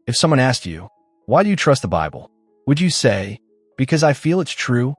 If someone asked you, why do you trust the Bible? Would you say, because I feel it's true?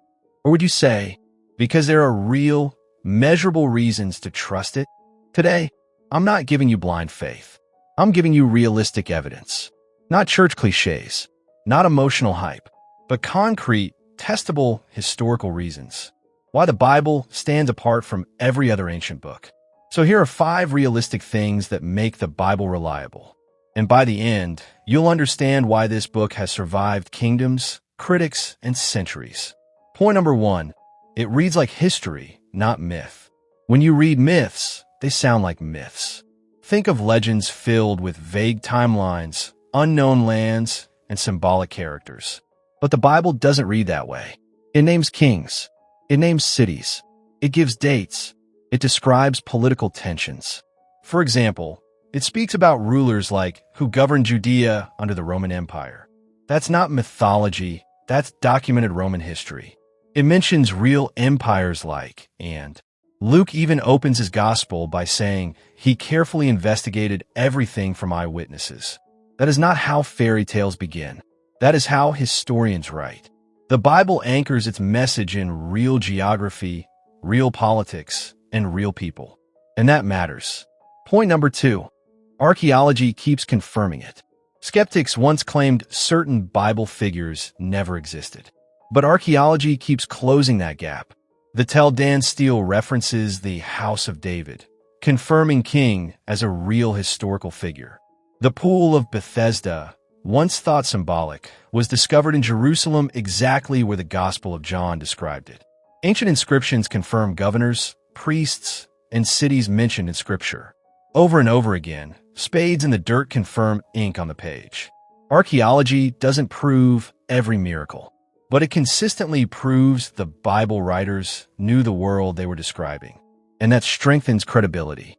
Or would you say, because there are real, measurable reasons to trust it? Today, I'm not giving you blind faith. I'm giving you realistic evidence. Not church cliches, not emotional hype, but concrete, testable historical reasons. Why the Bible stands apart from every other ancient book. So here are 5 realistic things that make the Bible reliable. And by the end, you'll understand why this book has survived kingdoms, critics, and centuries. Point number 1, it reads like history, not myth. When you read myths, they sound like myths. Think of legends filled with vague timelines, unknown lands, and symbolic characters. But the Bible doesn't read that way. It names kings. It names cities. It gives dates. It describes political tensions. For example, it speaks about rulers like who governed Judea under the Roman Empire. That's not mythology, that's documented Roman history. It mentions real empires like, and Luke even opens his gospel by saying he carefully investigated everything from eyewitnesses. That is not how fairy tales begin. That is how historians write. The Bible anchors its message in real geography, real politics, and real people. And that matters. Point number 2. Archaeology keeps confirming it. Skeptics once claimed certain Bible figures never existed. But archaeology keeps closing that gap. The Tel Dan Stele references the House of David, confirming King as a real historical figure. The Pool of Bethesda, once thought symbolic, was discovered in Jerusalem exactly where the Gospel of John described it. Ancient inscriptions confirm governors, priests, and cities mentioned in Scripture. Over and over again, spades in the dirt confirm ink on the page. Archaeology doesn't prove every miracle, but it consistently proves the Bible writers knew the world they were describing, and that strengthens credibility.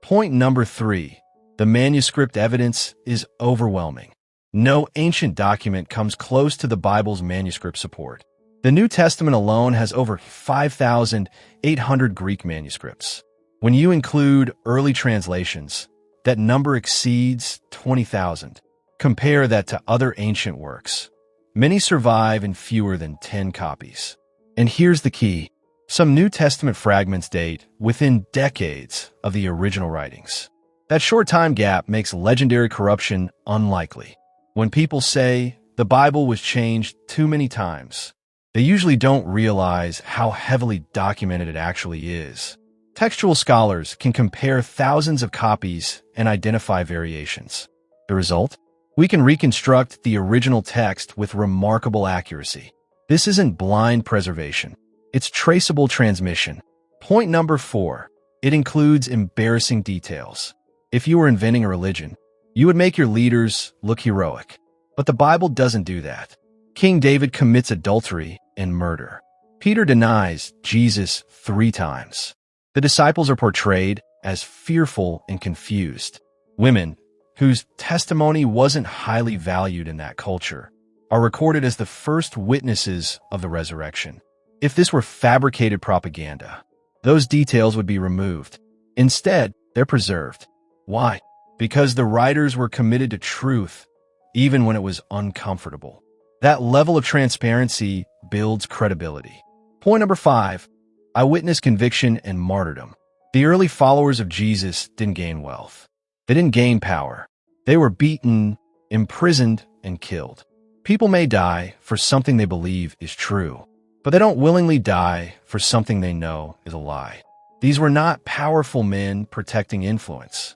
Point number 3. The manuscript evidence is overwhelming. No ancient document comes close to the Bible's manuscript support. The New Testament alone has over 5,800 Greek manuscripts. When you include early translations, that number exceeds 20,000. Compare that to other ancient works. Many survive in fewer than 10 copies. And here's the key. Some New Testament fragments date within decades of the original writings. That short time gap makes legendary corruption unlikely. When people say the Bible was changed too many times, they usually don't realize how heavily documented it actually is. Textual scholars can compare thousands of copies and identify variations. The result? We can reconstruct the original text with remarkable accuracy. This isn't blind preservation. It's traceable transmission. Point number 4. It includes embarrassing details. If you were inventing a religion, you would make your leaders look heroic. But the Bible doesn't do that. King David commits adultery and murder. Peter denies Jesus 3 times. The disciples are portrayed as fearful and confused. Women, whose testimony wasn't highly valued in that culture, are recorded as the first witnesses of the resurrection. If this were fabricated propaganda, those details would be removed. Instead, they're preserved. Why? Because the writers were committed to truth, even when it was uncomfortable. That level of transparency builds credibility. Point number 5. Eyewitness conviction and martyrdom. The early followers of Jesus didn't gain wealth. They didn't gain power. They were beaten, imprisoned, and killed. People may die for something they believe is true, but they don't willingly die for something they know is a lie. These were not powerful men protecting influence.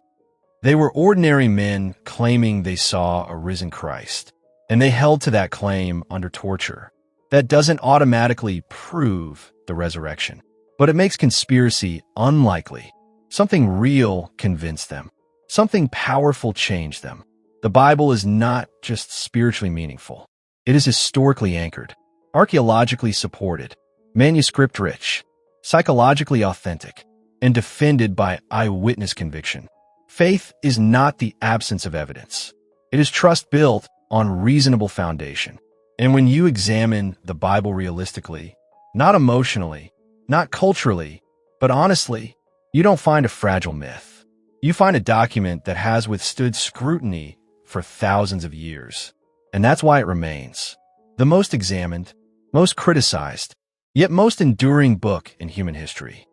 They were ordinary men claiming they saw a risen Christ, and they held to that claim under torture. That doesn't automatically prove the resurrection, but it makes conspiracy unlikely. Something real convinced them. Something powerful changed them. The Bible is not just spiritually meaningful. It is historically anchored, archaeologically supported, manuscript-rich, psychologically authentic, and defended by eyewitness conviction. Faith is not the absence of evidence. It is trust built on reasonable foundation. And when you examine the Bible realistically, not emotionally, not culturally, but honestly, you don't find a fragile myth. You find a document that has withstood scrutiny for thousands of years. And that's why it remains the most examined, most criticized, yet most enduring book in human history.